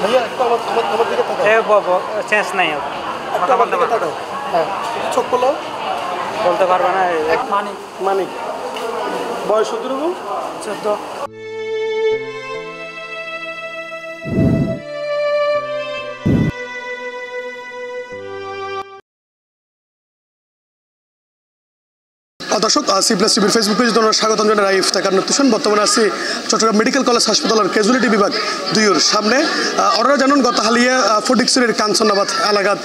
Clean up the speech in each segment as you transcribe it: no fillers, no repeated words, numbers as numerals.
ভাইয়া একটু আমার দিকে তাকাও। এ চেঞ্জ নাই কথা বলতে পারবে না। হ্যাঁ চোখ বলো। বলতে পারবে না। মানিক বয়স কতটুকু? 14। দর্শক C+TVর ফেসবুক পেজে তোমরা স্বাগতম জানাই। ইফতেখার নতুন বর্তমানে আছি চট্টগ্রাম মেডিকেল কলেজ হাসপাতালের ক্যাজুয়ালিটি বিভাগ 2-এর সামনে। ওরা জানুন গত হালিয়া ফটিকছড়ির কাঞ্চনাবাদ এলাকাত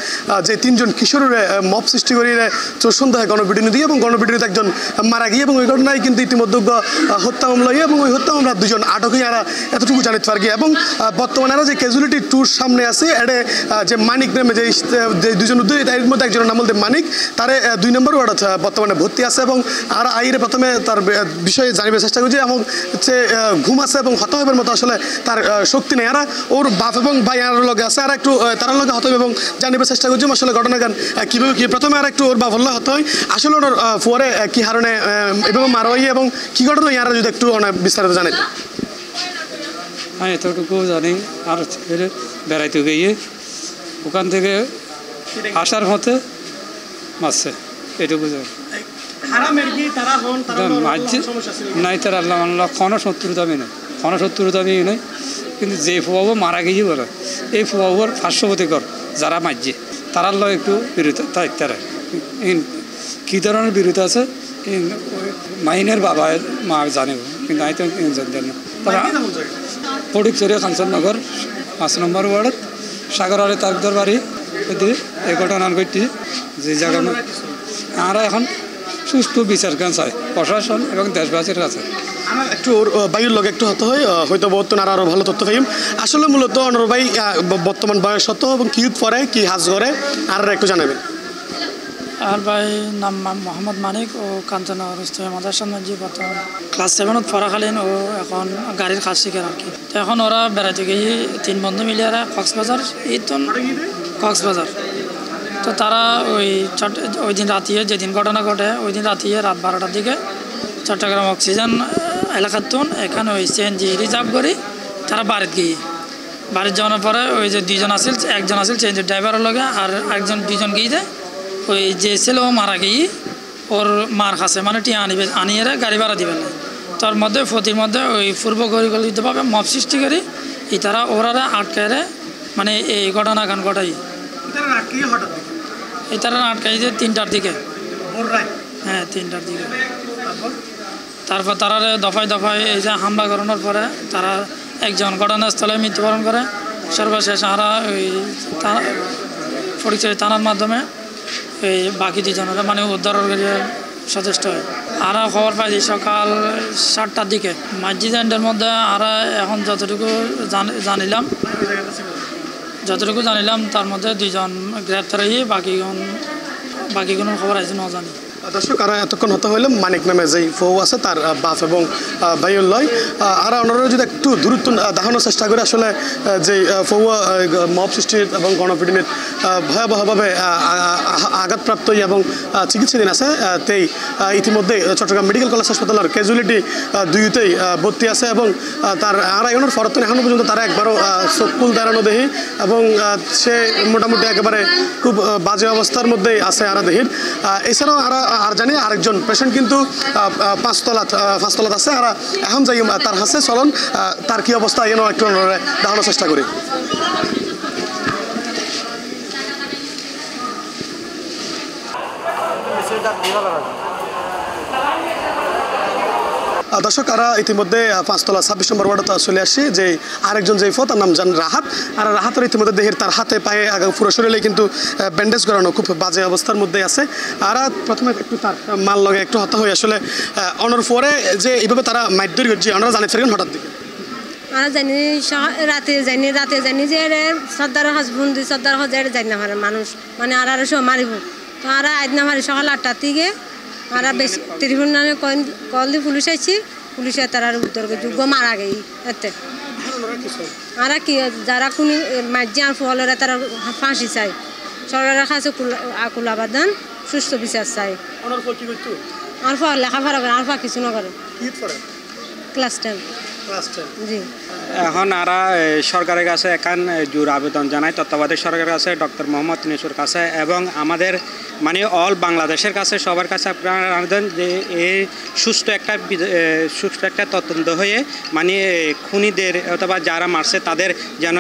যে 3জন কিশোরের মব সৃষ্টি করিয়ে চোর সন্দেহে গণপিটুনি দিয়ে এবং গণপিটুনিতে একজন মারা গিয়ে এবং ওই ঘটনায় কিন্তু ইতিমধ্যে হত্যা মামলা এবং ওই হত্যা মামলা 2জন আটক হয়ে এরা এতটুকু জানিতে পারে এবং বর্তমানে এরা যে ক্যাজুয়ালিটি ট্যুর সামনে আছে এডে যে মানিক নামে যে 2জন উদ্যোগী এর মধ্যে একজনের নাম বলতে মানিক, তার 2 নম্বর ওয়ার্ড বর্তমানে ভর্তি আছে এবং আর আইরে প্রথমে তার বিষয়ে জানিবার চেষ্টা করছি এবং হচ্ছে ঘুম আছে এবং হতভাবের মতো আসলে তার শক্তি নেই। এরা ওর বাপ এবং ভাই আর লগে আছে আর একটু তার লগে হত এবং জানিবার চেষ্টা করছি আসলে ঘটনাগান কীভাবে কি প্রথমে আর একটু ওর বাপ হল্লা হতে হয় আসলে ওর পরে কী হারণে এভাবে মারা হয় এবং কী ঘটনা ইয়ারা যদি একটু বিস্তারিত জানে। আমি এতটুকু জানি আর বেড়াইতে গিয়ে ওখান থেকে আসার মতে মারছে এটুকু জানি। নাই তার আল্লাহ আল্লাহ কোনো শত্রুতা আমি নয়, কোনো শত্রুতা আমি নয়, কিন্তু যে ফুয়াবো মারা গিয়ে বলে এই ফুয়াবোর পার্শ্ববর্তীকর যারা মারছে তারার লয় একটু বিরোধ তাই তারা কী ধরনের বিরোধ আছে মাইনের বাবা মা জানিব কিন্তু আমি তো জানতেন না। তারা ফটিকছড়ি কাঞ্চননগর 5 নম্বর ওয়ার্ডত সাগর আলী তালুকদার বাড়ি এই ঘটনা ঘটছে যে জায়গা আমরা এখন সুষ্ঠু বিচার গান চাই প্রশাসন এবং দেশবাসীর কাছে। একটু ওর বায়ুর লগে একটু হতে হয় হয়তো বর্তমান আরও ভালো তথ্য পাইম। আসলে মূলত অনর ভাই বর্তমান বয়স হতো এবং কি পরে কি হাজ করে আর একটু জানাবেন। আর ভাই নাম মোহাম্মদ মানিক ও কাঞ্চননগর মাদ্রাসা মসজিদ বর্তমান ক্লাস 7 পড়াকালীন ও এখন গাড়ির কাজ শিখে আর কি। তো এখন ওরা বেড়াতে গিয়ে 3 বন্ধু মিলে এরা কক্সবাজার কক্সবাজার তো তারা ওই দিন রাতিয়ে যেদিন ঘটনা ঘটে ওই দিন রাতিয়ে রাত 12টার দিকে চট্টগ্রাম অক্সিজেন এলাকাতুন এখানে ওই CNG রিজার্ভ করি তারা বাড়ির যাওয়ার পরে ওই যে 2জন আসিল, একজন আসিল CNG ড্রাইভারের লগে আর একজন 2জন গিয়ে দেয় ওই যে ছেলে ও মারা গিয়ে ওর মার কাছে মানে টিয়া আনিয়ে গাড়ি ভাড়া দিবেন না। তার মধ্যে ফতির মধ্যে ওই পূর্ব পরিকল্পিতভাবে মব সৃষ্টি করি তারা ওরা আটকায় মানে এই ঘটনা গান ঘটাই তারা আটকাই যে 3টার দিকে, হ্যাঁ 3টার দিকে। তারপর তারা দফায় এই যে হামলা করানোর পরে তারা একজন ঘটনাস্থলে মৃত্যুবরণ করে। সর্বশেষ আমরা ওই ফটিকছড়ি থানার মাধ্যমে এই বাকি 2জনের মানে উদ্ধারের সচেষ্ট হয়। আমরা খবর পাইছি সকাল 7টার দিকে মসজিদের মধ্যে আমরা এখন যতটুকু জানিলাম তার মধ্যে 2জন গ্রেপ্তার হয়ে বাকি কোনো খবর আছে না জানি। দর্শক আর এতক্ষণ হতে হইলে মানিক নামে যেই ফৌ আছে তার বাপ এবং ভাইয়ের লয় আর ওনারা যদি একটু দূরত্ব দেখানোর চেষ্টা করে আসলে যে ফৌ মব সৃষ্টির এবং গণপিটুনির ভয়াবহভাবে আঘাতপ্রাপ্ত এবং চিকিৎসাধীন আছে তেই ইতিমধ্যে চট্টগ্রাম মেডিকেল কলেজ হাসপাতালের ক্যাজুয়ালিটি 2তেই ভর্তি আছে এবং তার আড়াইজনের ফরতন এখনও পর্যন্ত তারা একবারও চোখকুল দাঁড়ানো দেহি এবং সে মোটামুটি একেবারে খুব বাজে অবস্থার মধ্যেই আছে আরা দেহির। এছাড়াও আর জানি আরেকজন পেশেন্ট কিন্তু 5তলাত আছে। আর এখন যাই তার হাসে চলন তার কি অবস্থা এনে একটু দেখানোর চেষ্টা করি। দর্শক আর ইতিমধ্যে 5তলা 26 নম্বর ওয়ার্ডে চলে আসছি যে আরেকজন যে তার নাম রাহাত। আর রাহাতের ইতিমধ্যে দেহের তার হাতে পায়ে পুরো শরীরে কিন্তু ব্যান্ডেজ করানো খুব বাজে অবস্থার মধ্যে আছে। আর প্রথমে একটু তার মাল লগে একটু হতা হয়ে আসলে অনর পরে যে এইভাবে তারা মাইদুরি করছে আমরা জানি ফেরেন হঠাৎ দিকে আমরা জানি রাতে জানি যে সর্দার হাসবন্দি সর্দার হজার জানি না পারে মানুষ মানে আর মারিব তো আর আজ না মারি সকাল 8টার থেকে আর বেশি টেলিফোন নামে কল দিয়ে পুলিশ আইছি পুলিশে তারা উত্তর যোগ্য মারা গেই এতে আর কি যারা কোনো মাঝে আর ফলেরা তারা ফাঁসি চাই সরকারের কাছে কুলাবাদান সুস্থ বিচার চাই। আর ফল লেখাপড়া করে আর কিছু না করে ক্লাস 10 জি। এখন আরা সরকারের কাছে একান জোর আবেদন জানায়, তত্ত্বাবধায়ক সরকারের কাছে, ডক্টর মোহাম্মদ ইউনূসের কাছে এবং আমাদের মানে অল বাংলাদেশের কাছে, সবার কাছে আপনারা আবেদন যে এই সুস্থ একটা তদন্ত হয়ে মানে খুনিদের অথবা যারা মারছে তাদের যেন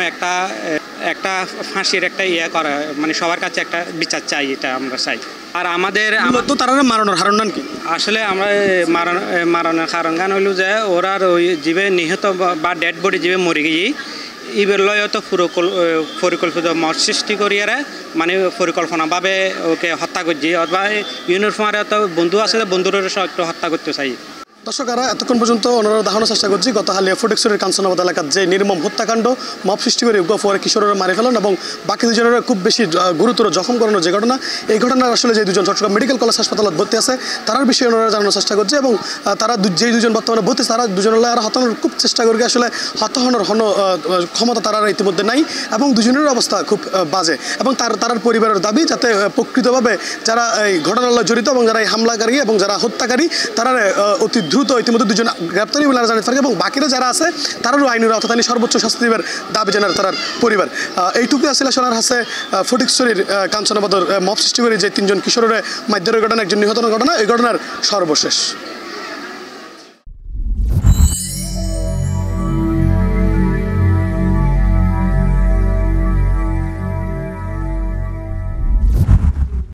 একটা ফাঁসির একটা করা, মানে সবার কাছে একটা বিচার চাই, এটা আমরা চাই। আর আমাদের তো তারা মারানোর হারণ কি আসলে আমরা মারানোর কারণ গান হইল যে ওরা ওই জীবে নিহত বা ডেড বডি জীবে মরে গিয়ে ইবের লয় তো পরিকল্পিত মত সৃষ্টি করিয়ারে মানে পরিকল্পনাভাবে ওকে হত্যা করছি, অথবা ইউনিফর্মারে তো বন্ধু আছে, বন্ধুর একটু হত্যা করতে চাই। দর্শকরা এতক্ষণ পর্যন্ত ওনারা দেখানোর চেষ্টা করছি গতকালিয়া ফটিকছড়ির কাঞ্চনাবাদ এলাকার যে নির্মম হত্যাকাণ্ড, মব সৃষ্টি করে পরে কিশোরেরা মারে ফেলেন এবং বাকি দুজনের খুব বেশি গুরুতর জখম করানোর যে ঘটনা, এই ঘটনার আসলে যে দুজন চট্টগ্রাম মেডিকেল কলেজ হাসপাতালে ভর্তি আছে তার বিষয়ে ওনারা জানানোর চেষ্টা করছে এবং তারা যে দুজন বর্তমানে ভর্তি তারা দুজনের আর হতানোর খুব চেষ্টা করি, আসলে হতানোর ক্ষমতা তারা ইতিমধ্যে নাই এবং দুজনের অবস্থা খুব বাজে এবং তার পরিবারের দাবি যাতে প্রকৃতভাবে যারা এই ঘটনার জড়িত এবং যারা এই হামলাকারী এবং যারা হত্যাকারী তারা অতি দ্রুত ইতিমধ্যে দুজন গ্রেপ্তারি বলে জানিয়ে থাকে এবং বাকিরা যারা আছে তারারও আইনের আওতায় সর্বোচ্চ শাস্তি দেবার দাবি জানার তার পরিবার। এইটুকু আসলে শোনার হাসে ফটিকছড়ির কাঞ্চনাবাদর মব সৃষ্টি করে যে তিনজন কিশোরের মাধ্যমের ঘটনা, একজন নিহতের ঘটনা, এই ঘটনার সর্বশেষ।